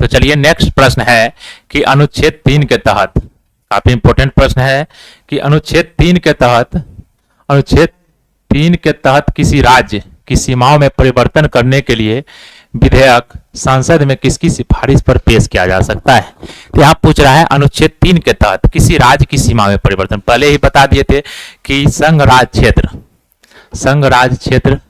तो चलिए नेक्स्ट प्रश्न है कि अनुच्छेद 3 के तहत, काफी इंपॉर्टेंट प्रश्न है कि अनुच्छेद 3 के तहत किसी राज्य की सीमाओं में परिवर्तन करने के लिए विधेयक संसद में किसकी सिफारिश पर पेश किया जा सकता है। तो यहाँ पूछ रहा है अनुच्छेद 3 के तहत किसी राज्य की सीमा में परिवर्तन। पहले ही बता दिए थे कि संघ राज्य क्षेत्र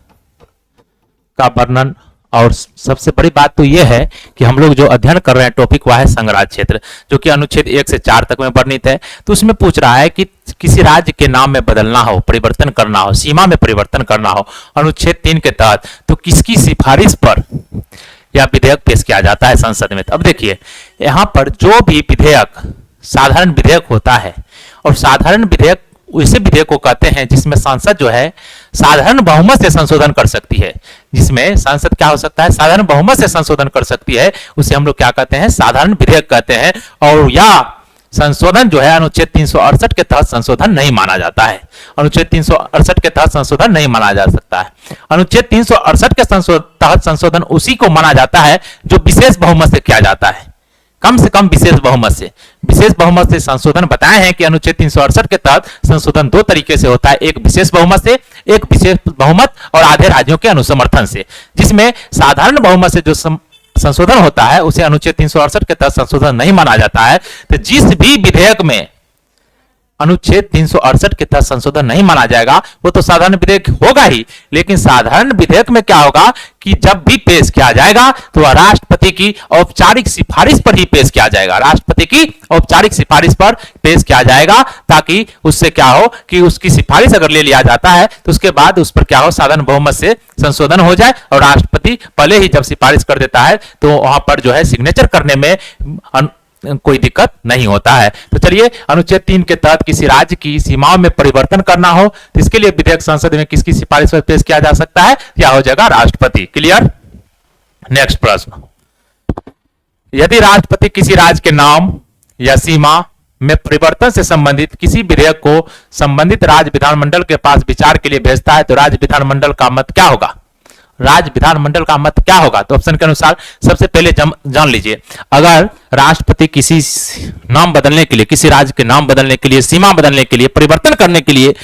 का वर्णन, और सबसे बड़ी बात तो यह है कि हम लोग जो अध्ययन कर रहे हैं टॉपिक वह है संघ राज्य क्षेत्र, जो कि अनुच्छेद 1 से 4 तक में वर्णित है। तो उसमें पूछ रहा है कि किसी राज्य के नाम में बदलना हो, परिवर्तन करना हो, सीमा में परिवर्तन करना हो अनुच्छेद 3 के तहत, तो किसकी सिफारिश पर यह विधेयक पेश किया जाता है संसद में। अब देखिए यहाँ पर जो भी विधेयक साधारण विधेयक होता है, और साधारण विधेयक उसे विधेयक को कहते हैं जिसमें संसद जो है साधारण बहुमत से संशोधन कर सकती है, जिसमें संसद क्या हो सकता है, साधारण बहुमत से संशोधन कर सकती है, उसे हम लोग क्या कहते हैं, साधारण विधेयक कहते हैं। और यह संशोधन जो है अनुच्छेद 368 के तहत संशोधन नहीं माना जाता है। अनुच्छेद 368 के तहत संशोधन नहीं माना जा सकता है। अनुच्छेद 368 के तहत संशोधन उसी को माना जाता है जो विशेष बहुमत से किया जाता है, कम से कम विशेष बहुमत से। विशेष बहुमत से संशोधन बताए हैं कि अनुच्छेद 368 के तहत संशोधन दो तरीके से होता है, एक विशेष बहुमत से, एक विशेष बहुमत और आधे राज्यों के अनुसमर्थन से। जिसमें साधारण बहुमत से जो संशोधन होता है उसे अनुच्छेद 368 के तहत संशोधन नहीं माना जाता है। तो जिस भी विधेयक में अनुच्छेद 368 के तहत संशोधन नहीं माना जाएगा वो तो साधारण विधेयक होगा ही, लेकिन साधारण विधेयक में क्या होगा कि जब भी पेश किया जाएगा तो वह राष्ट्रपति की औपचारिक सिफारिश पर ही पेश किया जाएगा, राष्ट्रपति की औपचारिक सिफारिश पर पेश किया जाएगा, ताकि उससे क्या हो कि उसकी सिफारिश अगर ले लिया जाता है तो उसके बाद उस पर क्या हो, साधारण बहुमत से संशोधन हो जाए, और राष्ट्रपति पहले ही जब सिफारिश कर देता है तो वहां पर जो है सिग्नेचर करने में कोई दिक्कत नहीं होता है। तो चलिए अनुच्छेद 3 के तहत किसी राज्य की सीमाओं में परिवर्तन करना हो तो इसके लिए विधेयक संसद में किसकी सिफारिश पर पेश किया जा सकता है, या हो जाएगा राष्ट्रपति। क्लियर। नेक्स्ट प्रश्न, यदि राष्ट्रपति किसी राज्य के नाम या सीमा में परिवर्तन से संबंधित किसी विधेयक को संबंधित राज्य विधानमंडल के पास विचार के लिए भेजता है तो राज्य विधानमंडल का मत क्या होगा, राज्य विधानमंडल का मत क्या होगा। तो ऑप्शन के अनुसार सबसे पहले जान लीजिए, अगर राष्ट्रपति किसी नाम बदलने के लिए, किसी राज्य के नाम बदलने के लिए, सीमा बदलने के लिए, परिवर्तन करने के लिए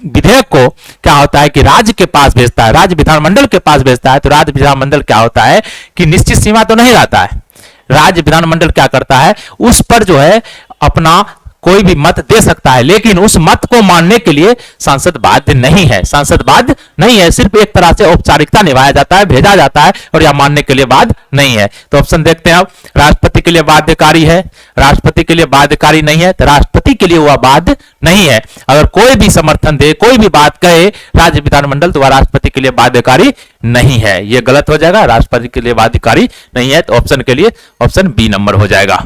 विधेयक को क्या होता है कि राज्य के पास भेजता है, राज्य विधानमंडल के पास भेजता है, तो राज्य विधानमंडल क्या होता है कि निश्चित सीमा तो नहीं रहता है। राज्य विधानमंडल क्या करता है, उस पर जो है अपना कोई भी मत दे सकता है, लेकिन उस मत को मानने के लिए सांसद बाध्य नहीं है, सांसद बाध्य नहीं है, सिर्फ एक तरह से औपचारिकता निभाया जाता है, भेजा जाता है, और यह मानने के लिए बाध्य नहीं है। तो ऑप्शन देखते हैं अब, राष्ट्रपति के लिए बाध्यकारी है, राष्ट्रपति के लिए बाध्यकारी नहीं है, तो राष्ट्रपति के लिए वह बाध्य नहीं है। अगर कोई भी समर्थन दे, कोई भी बात कहे राज्य विधानमंडल, तो वह राष्ट्रपति के लिए बाध्यकारी नहीं है, यह गलत हो जाएगा, राष्ट्रपति के लिए बाध्यकारी नहीं है। तो ऑप्शन के लिए ऑप्शन बी नंबर हो जाएगा।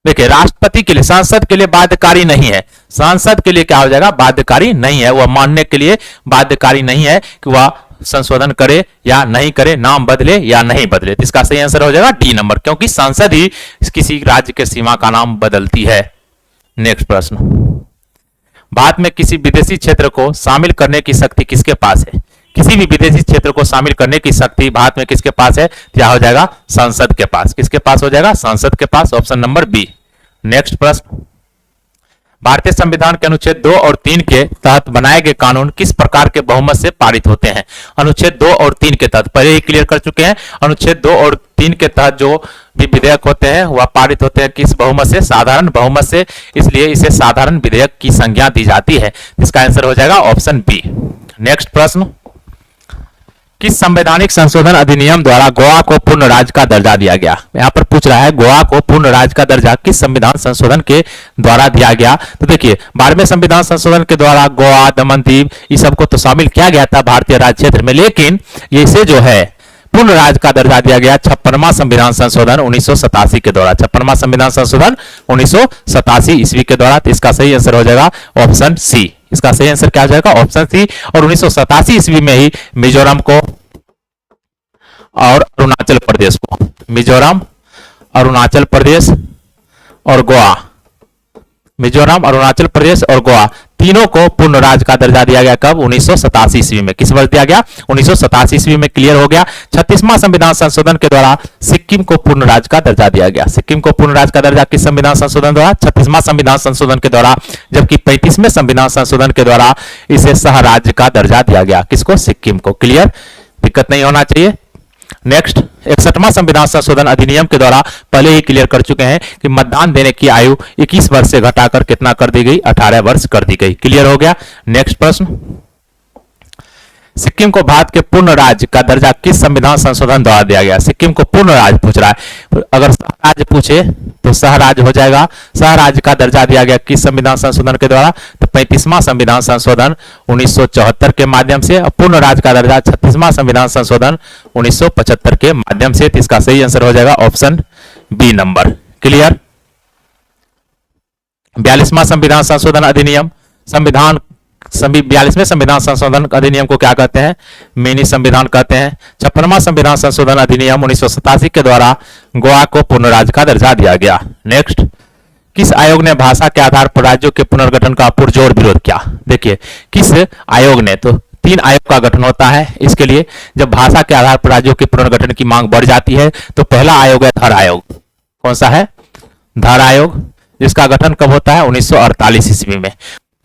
देखिए राष्ट्रपति के लिए, सांसद के लिए बाध्यकारी नहीं है, सांसद के लिए क्या हो जाएगा, बाध्यकारी नहीं है, वह मानने के लिए बाध्यकारी नहीं है कि वह संशोधन करे या नहीं करे, नाम बदले या नहीं बदले। तो इसका सही आंसर हो जाएगा डी नंबर, क्योंकि संसद ही किसी राज्य के सीमा का नाम बदलती है। नेक्स्ट प्रश्न, भारत में किसी विदेशी क्षेत्र को शामिल करने की शक्ति किसके पास है, किसी भी विदेशी क्षेत्र को शामिल करने की शक्ति भारत में किसके पास है, क्या हो जाएगा, संसद के पास। किसके पास हो जाएगा, संसद के पास, ऑप्शन नंबर बी। नेक्स्ट प्रश्न, भारतीय संविधान के अनुच्छेद 2 और 3 के तहत बनाए गए कानून किस प्रकार के बहुमत से पारित होते हैं। अनुच्छेद 2 और 3 के तहत पहले ही क्लियर कर चुके हैं, अनुच्छेद 2 और 3 के तहत जो भी विधेयक होते हैं वह पारित होते हैं किस बहुमत से, साधारण बहुमत से, इसलिए इसे साधारण विधेयक की संज्ञा दी जाती है। इसका आंसर हो जाएगा ऑप्शन बी। नेक्स्ट प्रश्न, किस संवैधानिक संशोधन अधिनियम द्वारा गोवा को पूर्ण राज्य का दर्जा दिया गया। यहां पर पूछ रहा है गोवा को पूर्ण राज्य का दर्जा किस संविधान संशोधन के द्वारा दिया गया। तो देखिए 12वें संविधान संशोधन के द्वारा गोवा, दमन दीव इस सबको तो शामिल किया गया था भारतीय राज्य क्षेत्र में, लेकिन ये इसे जो है पूर्ण राज्य का दर्जा दिया गया 56वां संविधान संशोधन 1987 के द्वारा, 56वां संविधान संशोधन 1987 ईस्वी के द्वारा। तो इसका सही आंसर हो जाएगा ऑप्शन सी। इसका सही आंसर क्या हो जाएगा, ऑप्शन सी। और 1987 ईस्वी में ही मिजोरम को और अरुणाचल प्रदेश को, मिजोरम, अरुणाचल प्रदेश और गोवा, मिजोरम, अरुणाचल प्रदेश और गोवा तीनों को पूर्ण राज्य का दर्जा दिया गया कब? 1987 ईस्वी में। किस वर्ष दिया गया? 1987 ईस्वी में। क्लियर हो गया। 36वां संविधान संशोधन के द्वारा सिक्किम को पूर्ण राज्य का दर्जा दिया गया। सिक्किम को पूर्ण राज्य का दर्जा किस संविधान संशोधन द्वारा? 36वां संविधान संशोधन के द्वारा। जबकि 35वें संविधान संशोधन के द्वारा इसे सह राज्य का दर्जा दिया गया। किसको? सिक्किम को। क्लियर, दिक्कत नहीं होना चाहिए। नेक्स्ट, 61वां संविधान संशोधन अधिनियम के द्वारा पहले ही क्लियर कर चुके हैं कि मतदान देने की आयु 21 वर्ष से घटाकर कितना कर दी गई? 18 वर्ष कर दी गई। क्लियर हो गया। नेक्स्ट प्रश्न, सिक्किम को भारत के पूर्ण राज्य का दर्जा किस संविधान संशोधन द्वारा दिया गया? सिक्किम को पूर्ण राज्य पूछ रहा है। अगर सह राज्य पूछे तो सह राज्य हो जाएगा। सह राज्य का दर्जा दिया गया किस संविधान संशोधन के द्वारा? तो 35वां संविधान संशोधन 1974 के माध्यम से। पूर्ण राज्य का दर्जा 36वां संविधान संशोधन 1975 के माध्यम से। तो इसका सही आंसर हो जाएगा ऑप्शन बी नंबर। क्लियर। 42वां संविधान संशोधन अधिनियम 42वें संविधान संशोधन अधिनियम को क्या कहते हैं? मिनी संविधान कहते हैं। 56वां संविधान संशोधन अधिनियम 1987 के द्वारा गोवा को पूर्ण राज्य का दर्जा दिया गया। नेक्स्ट, किस आयोग ने भाषा के आधार पर राज्यों के पुनर्गठन का पुरजोर विरोध किया? देखिए, किस आयोग ने, तो 3 आयोग का गठन होता है इसके लिए। जब भाषा के आधार पर राज्यों के पुनर्गठन की मांग बढ़ जाती है तो पहला आयोग है धर आयोग। कौन सा है? धर आयोग, जिसका गठन कब होता है? 1948 ईस्वी में।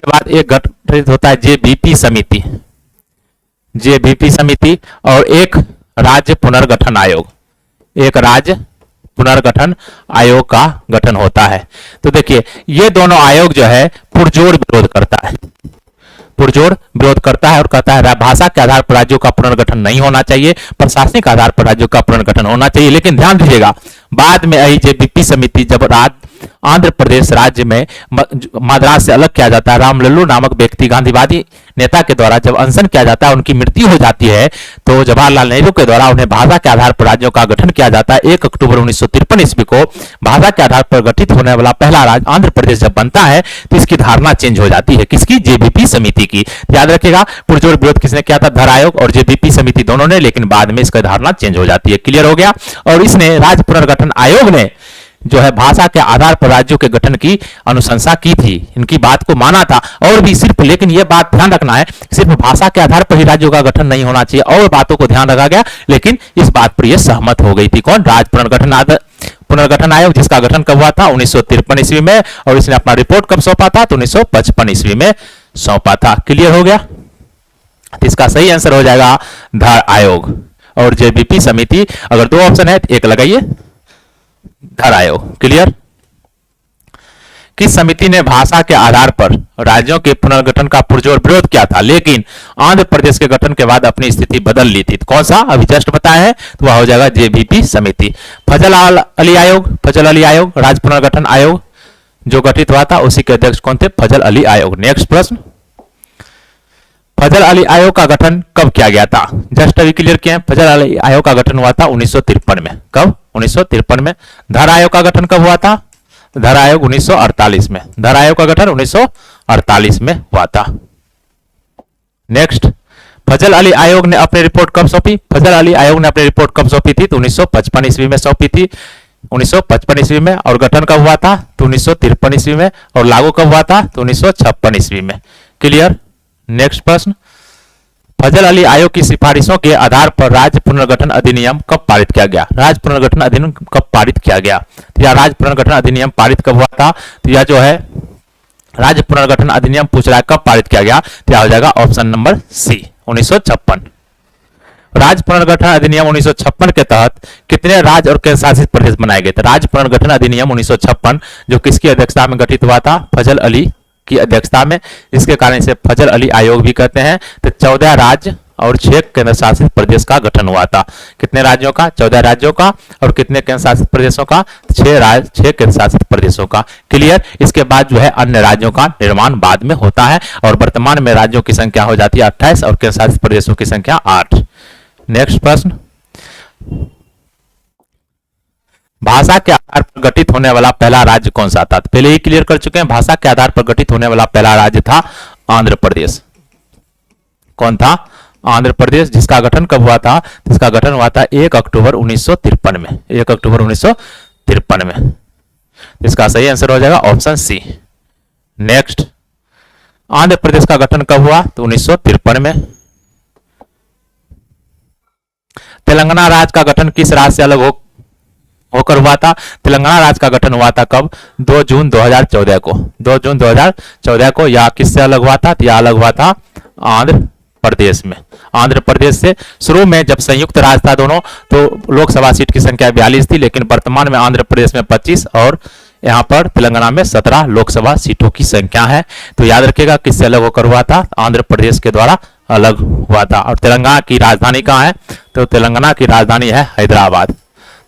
के बाद एक गठित होता है जेबीपी समिति, जेबीपी समिति, और एक राज्य पुनर्गठन आयोग, एक राज्य पुनर्गठन आयोग का गठन होता है। तो देखिए, ये दोनों आयोग जो है पुरजोर विरोध करता है, पुरजोर विरोध करता है और कहता है भाषा के आधार पर राज्यों का पुनर्गठन नहीं होना चाहिए, प्रशासनिक आधार पर राज्यों का पुनर्गठन होना चाहिए। लेकिन ध्यान दीजिएगा, बाद में आई जेबीपी समिति जब आंध्र प्रदेश राज्य में मद्रास से अलग किया जाता है, रामलल्लू नामक व्यक्ति गांधीवादी नेता के द्वारा जब अनशन किया जाता है, उनकी मृत्यु हो जाती है, तो जवाहरलाल नेहरू के द्वारा उन्हें भाषा के आधार पर राज्यों का गठन किया जाता है। 1 अक्टूबर 1953 ईस्वी को भाषा के आधार पर गठित होने वाला पहला राज्य आंध्र प्रदेश जब बनता है तो इसकी धारणा चेंज हो जाती है। किसकी? जेबीपी समिति की। याद रखिएगा, पुरजोर विरोध किसने किया था? धर आयोग और जेबीपी समिति दोनों ने, लेकिन बाद में इसका धारणा चेंज हो जाती है। क्लियर हो गया। और इसने राज्य पुनर्गठन आयोग ने जो है भाषा के आधार पर राज्यों के गठन की अनुशंसा की थी, इनकी बात को माना था। और भी सिर्फ, लेकिन यह बात ध्यान रखना है, सिर्फ भाषा के आधार पर ही राज्यों का गठन नहीं होना चाहिए, और बातों को ध्यान रखा गया, लेकिन इस बात पर यह सहमत हो गई थी। कौन? राज्य पुनर्गठन आयोग, जिसका गठन कब हुआ था? 1953 ईस्वी में। और इसने अपना रिपोर्ट कब सौंपा था? तो 1955 ईस्वी में सौंपा था। क्लियर हो गया। तो इसका सही आंसर हो जाएगा धर आयोग और जेबीपी समिति। अगर 2 ऑप्शन है तो एक लगाइए, धर आयोग। क्लियर। किस समिति ने भाषा के आधार पर राज्यों के पुनर्गठन का पुरजोर विरोध किया था, लेकिन आंध्र प्रदेश के गठन के बाद अपनी स्थिति बदल ली थी? तो कौन सा? अभी जस्ट बताया है, तो वह हो जाएगा जेबीपी समिति। फजल अली आयोग, फजल अली आयोग राज्य पुनर्गठन आयोग जो गठित हुआ था, उसी के अध्यक्ष कौन थे? फजल अली आयोग। नेक्स्ट प्रश्न, फजल अली आयोग का गठन कब किया गया था? जस्ट अभी क्लियर किया है। फजल अली आयोग का गठन हुआ था 1953 में। कब? 1953 में। धर आयोग का गठन कब हुआ था? धर आयोग 1948 में। धर आयोग का गठन 1948 में हुआ था। नेक्स्ट, फजल अली आयोग ने अपनी रिपोर्ट कब सौंपी? फजल अली आयोग ने अपनी रिपोर्ट कब सौंपी थी? तो 1955 ईस्वी में सौंपी थी। 1955 ईस्वी में। और गठन कब हुआ था? तो 1953 ईस्वी में। और लागू कब हुआ था? तो 1956 ईस्वी में। क्लियर। नेक्स्ट प्रश्न, फजल अली आयोग की सिफारिशों के आधार पर राज्य पुनर्गठन अधिनियम कब पारित किया गया? राज्य पुनर्गठन अधिनियम कब पारित किया गया? तो यह राज्य पुनर्गठन अधिनियम पारित कब हुआ था? तो यह जो है राज्य पुनर्गठन अधिनियम पूछ रहा है कब पारित किया गया, तो यह हो जाएगा ऑप्शन नंबर सी, 1956। राज्य पुनर्गठन अधिनियम 1956 के तहत कितने राज्य और केंद्र शासित प्रदेश बनाए गए थे? राज्य पुनर्गठन अधिनियम 1956 जो किसकी अध्यक्षता में गठित हुआ था? फजल अली की अध्यक्षता में। इसके कारण इसे फजल अली आयोग भी कहते हैं। तो 14 राज्य और 6 केंद्र शासित प्रदेश का गठन हुआ था। कितने राज्यों का? 14 राज्यों का। और कितने केंद्र शासित प्रदेशों का? 6 राज्य, 6 केंद्र शासित प्रदेशों का। क्लियर। इसके बाद जो है अन्य राज्यों का निर्माण बाद में होता है और वर्तमान में राज्यों की संख्या हो जाती है 28 और केंद्र शासित प्रदेशों की संख्या 8। नेक्स्ट प्रश्न, भाषा के आधार पर गठित होने वाला पहला राज्य कौन सा था? पहले ही क्लियर कर चुके हैं, भाषा के आधार पर गठित होने वाला पहला राज्य था आंध्र प्रदेश। कौन था? आंध्र प्रदेश। जिसका गठन कब हुआ था? जिसका गठन हुआ था 1 अक्टूबर 1953 में। 1 अक्टूबर 1953 में। इसका सही आंसर हो जाएगा option C. Next, Andhra Pradesh का गठन कब हुआ? तो 1953 में। तेलंगाना राज्य का गठन किस राज्य से अलग होकर हुआ था? तेलंगाना राज्य का गठन हुआ था कब? 2 जून 2014 को। 2 जून 2014 को। यह किससे अलग हुआ था? यह अलग हुआ था आंध्र प्रदेश में। आंध्र प्रदेश से। शुरू में जब संयुक्त राज्य था दोनों, तो लोकसभा सीट की संख्या 42 थी, लेकिन वर्तमान में आंध्र प्रदेश में 25 और यहाँ पर तेलंगाना में 17 लोकसभा सीटों की संख्या है। तो याद रखिएगा किससे अलग होकर हुआ था? आंध्र प्रदेश के द्वारा अलग हुआ था। और तेलंगाना की राजधानी कहाँ है? तो तेलंगाना की राजधानी है हैदराबाद।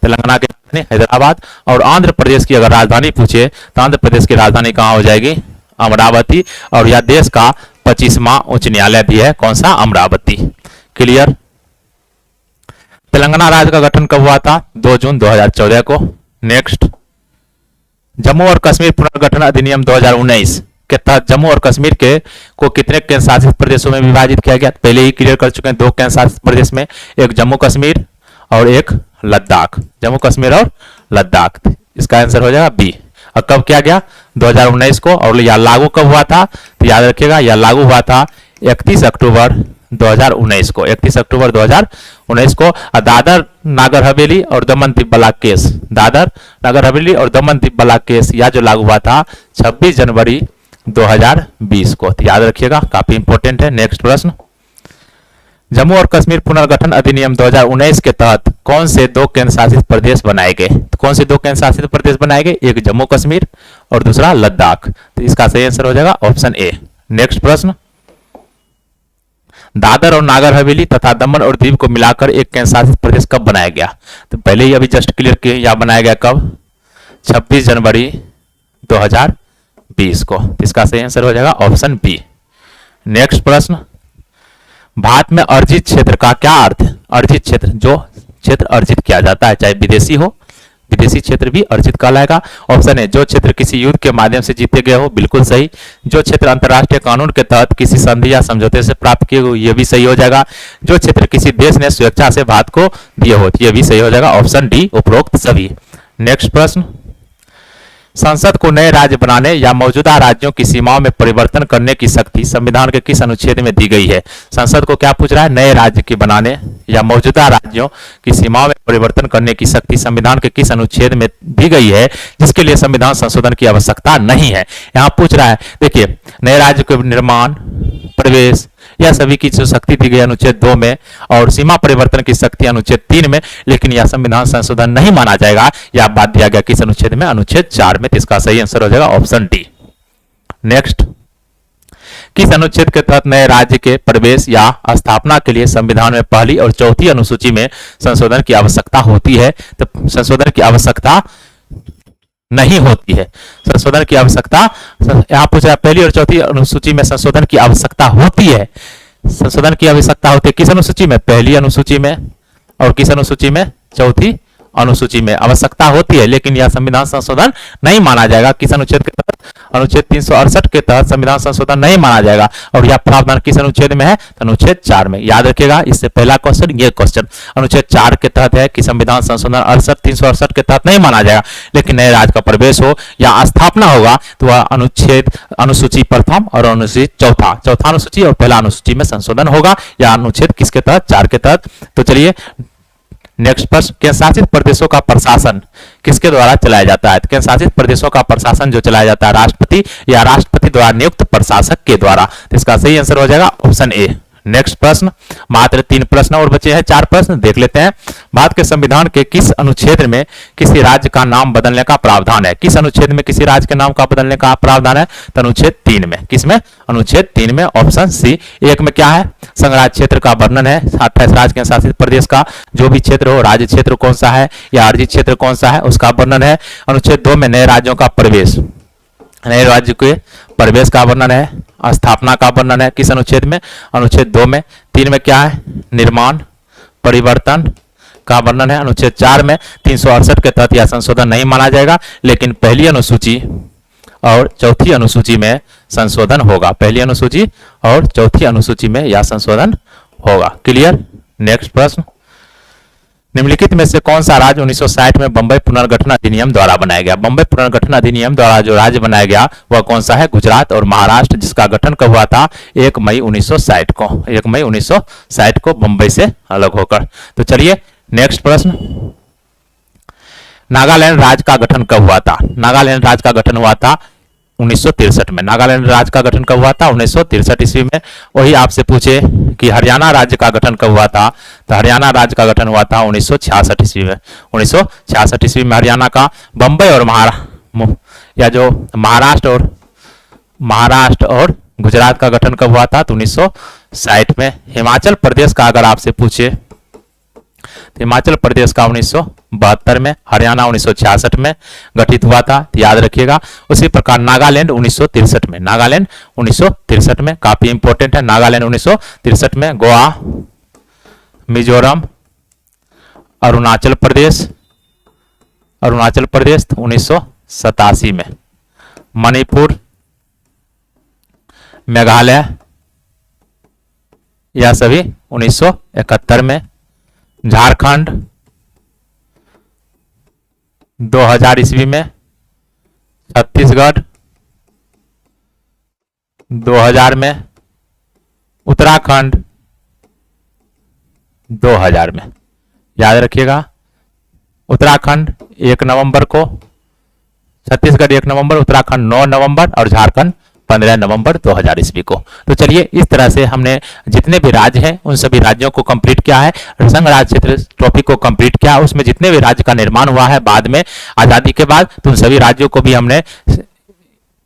तेलंगाना की राजधानी हैदराबाद। और आंध्र प्रदेश की अगर राजधानी पूछे तो आंध्र प्रदेश की राजधानी कहाँ हो जाएगी? अमरावती। और यह देश का 25वां उच्च न्यायालय भी है। कौन सा? अमरावती। क्लियर। तेलंगाना राज्य का गठन कब हुआ था? 2 जून 2014 को। नेक्स्ट, जम्मू और कश्मीर पुनर्गठन अधिनियम 2019 के तहत जम्मू और कश्मीर के को कितने केंद्र शासित प्रदेशों में विभाजित किया गया? पहले ही क्लियर कर चुके हैं, 2 केंद्र शासित प्रदेश में, एक जम्मू कश्मीर और एक लद्दाख। जम्मू कश्मीर और लद्दाख। इसका आंसर हो जाएगा बी। और कब किया गया? 2019 को। और यह लागू कब हुआ था? तो याद रखिएगा यह लागू हुआ था 31 अक्टूबर 2019 को। 31 अक्टूबर 2019 को। दादर नागर हवेली और दमन दीव बलाक केस, दादर नागर हवेली और दमन दीव बलाक केस, यह जो लागू हुआ था 26 जनवरी 2020 को। तो याद रखिएगा, काफी इंपॉर्टेंट है। नेक्स्ट प्रश्न, जम्मू और कश्मीर पुनर्गठन अधिनियम 2019 के तहत कौन से 2 केंद्र शासित प्रदेश बनाए गए? तो कौन से 2 केंद्र शासित प्रदेश बनाए गए? एक जम्मू कश्मीर और दूसरा लद्दाख। तो इसका सही आंसर हो जाएगा ऑप्शन ए। नेक्स्ट प्रश्न, दादर और नागर हवेली तथा दमन और दीव को मिलाकर एक केंद्र शासित प्रदेश कब बनाया गया? तो पहले ही अभी जस्ट क्लियर किए, यह बनाया गया कब? 26 जनवरी 2020 को। तो इसका सही आंसर हो जाएगा ऑप्शन बी। नेक्स्ट प्रश्न, भारत में अर्जित क्षेत्र का क्या अर्थ है? अर्जित क्षेत्र, जो क्षेत्र अर्जित किया जाता है, चाहे विदेशी हो, विदेशी क्षेत्र भी अर्जित कहलाएगा। ऑप्शन है, जो क्षेत्र किसी युद्ध के माध्यम से जीते गए हो, बिल्कुल सही। जो क्षेत्र अंतर्राष्ट्रीय कानून के तहत किसी संधि या समझौते से प्राप्त किए हो, यह भी सही हो जाएगा। जो क्षेत्र किसी देश ने स्वेच्छा से भारत को दिए हो, यह भी सही हो जाएगा ऑप्शन डी, उपरोक्त सभी। नेक्स्ट प्रश्न, संसद को नए राज्य बनाने या मौजूदा राज्यों की सीमाओं में परिवर्तन करने की शक्ति संविधान के किस अनुच्छेद में दी गई है? संसद को क्या पूछ रहा है? नए राज्य के बनाने या मौजूदा राज्यों की सीमाओं में परिवर्तन करने की शक्ति संविधान के किस अनुच्छेद में दी गई है, जिसके लिए संविधान संशोधन की आवश्यकता नहीं है? यहां पूछ रहा है, देखिए, नए राज्य के निर्माण, प्रवेश, यह सभी की जो शक्ति दी गई अनुच्छेद 2 में, और सीमा परिवर्तन की शक्ति अनुच्छेद 3 में, लेकिन यह संविधान संशोधन नहीं माना जाएगा। यह बात दिया गया किस अनुच्छेद में? अनुच्छेद 4 में। इसका सही आंसर हो जाएगा ऑप्शन डी। नेक्स्ट, किस अनुच्छेद के तहत नए राज्य के प्रवेश या स्थापना के लिए संविधान में पहली और चौथी अनुसूची में संशोधन की आवश्यकता होती है? तो संशोधन की आवश्यकता नहीं होती है। संशोधन की आवश्यकता, यहां पूछ रहा है पहली और चौथी अनुसूची में संशोधन की आवश्यकता होती है। संशोधन की आवश्यकता होती है किस अनुसूची में? पहली अनुसूची में। और किस अनुसूची में? चौथी अनुसूची में आवश्यकता होती है, लेकिन यह संविधान संशोधन नहीं माना जाएगा। किस अनुच्छेद के तहत? अनुच्छेद 368 के तहत संविधान संशोधन नहीं माना जाएगा। और यह प्रावधान किस अनुच्छेद में है? अनुच्छेद 4 में। याद रखिएगा, इससे पहला क्वेश्चन, ये क्वेश्चन अनुच्छेद 4 के तहत है कि संविधान संशोधन 368 के तहत नहीं माना जाएगा, लेकिन नए राज्य का प्रवेश हो या स्थापना होगा तो वह अनुच्छेद अनुसूची प्रथम और अनुसूची चौथा अनुसूची और पहला अनुसूची में संशोधन होगा। या अनुच्छेद किसके तहत? 4 के तहत। तो चलिए नेक्स्ट प्रश्न, केंद्र शासित प्रदेशों का प्रशासन किसके द्वारा चलाया जाता है? केंद्र शासित प्रदेशों का प्रशासन जो चलाया जाता है, राष्ट्रपति या राष्ट्रपति द्वारा नियुक्त प्रशासक के द्वारा। तो इसका सही आंसर हो जाएगा ऑप्शन ए। नेक्स्ट प्रश्न, मात्र 3 प्रश्न और बचे हैं, 4 प्रश्न देख लेते हैं। भारत के संविधान के किस अनुच्छेद में किसी राज्य का नाम बदलने का प्रावधान है? किस अनुच्छेद में किसी राज्य के नाम का बदलने का प्रावधान है? तो अनुच्छेद 3 में। किसमें? अनुच्छेद 3 में, ऑप्शन सी। 1 में क्या है? संघराज्य क्षेत्र का वर्णन है, 28 राज्य केंद्र शासित प्रदेश का जो भी क्षेत्र हो, राज्य क्षेत्र कौन सा है या अर्जित क्षेत्र कौन सा है, उसका वर्णन है। अनुच्छेद 2 में नए राज्यों का प्रवेश, नए राज्य के प्रवेश का वर्णन है, स्थापना का वर्णन है। किस अनुच्छेद में? अनुच्छेद 2 में। 3 में क्या है? निर्माण, परिवर्तन का वर्णन है। अनुच्छेद 4 में 368 के तहत यह संशोधन नहीं माना जाएगा, लेकिन पहली अनुसूची और चौथी अनुसूची में संशोधन होगा। पहली अनुसूची और चौथी अनुसूची में यह संशोधन होगा। क्लियर? नेक्स्ट प्रश्न, निम्नलिखित में से कौन सा राज्य 1960 में बंबई पुनर्गठन अधिनियम द्वारा बनाया गया? बंबई पुनर्गठन अधिनियम द्वारा जो राज्य बनाया गया वह कौन सा है? गुजरात और महाराष्ट्र, जिसका गठन कब हुआ था? 1 मई 1960 को। 1 मई 1960 को बंबई से अलग होकर। तो चलिए नेक्स्ट प्रश्न, नागालैंड राज्य का गठन कब हुआ था? नागालैंड राज्य का गठन हुआ था 1963 में। नागालैंड राज्य का गठन कब हुआ था? 1963 ईस्वी में। वही आपसे पूछे कि हरियाणा राज्य का गठन कब हुआ था, तो हरियाणा राज्य का गठन हुआ था 1966 ईस्वी में। 1966 ईस्वी में हरियाणा का। बंबई और महाराष्ट्र और गुजरात का गठन कब हुआ था? तो 1960 में। हिमाचल प्रदेश का अगर आपसे पूछे, हिमाचल प्रदेश का 1972 में, हरियाणा 1966 में गठित हुआ था, तो याद रखिएगा। उसी प्रकार नागालैंड 1963 में, नागालैंड 1963 में, काफी इंपॉर्टेंट है। नागालैंड 1963 में। गोवा, मिजोरम, अरुणाचल प्रदेश 1987 में। मणिपुर, मेघालय, यह सभी 1971 में। झारखंड 2000 ईस्वी में। छत्तीसगढ़ 2000 में। उत्तराखंड 2000 में। याद रखिएगा, उत्तराखंड 1 नवंबर को, छत्तीसगढ़ 1 नवंबर, उत्तराखंड 9 नवंबर और झारखंड 15 नवंबर 2000 ईस्वी को। तो चलिए इस तरह से हमने जितने भी राज्य हैं उन सभी राज्यों को कंप्लीट किया है। संघ राज्य क्षेत्र टॉपिक को कंप्लीट किया, उसमें जितने भी राज्य का निर्माण हुआ है बाद में आजादी के बाद, तो उन सभी राज्यों को भी हमने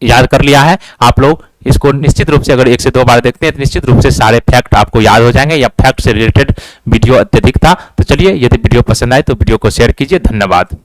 याद कर लिया है। आप लोग इसको निश्चित रूप से अगर 1 से 2 बार देखते हैं तो निश्चित रूप से सारे फैक्ट आपको याद हो जाएंगे, या फैक्ट से रिलेटेड वीडियो अत्यधिक था। तो चलिए यदि वीडियो पसंद आए तो वीडियो को शेयर कीजिए। धन्यवाद।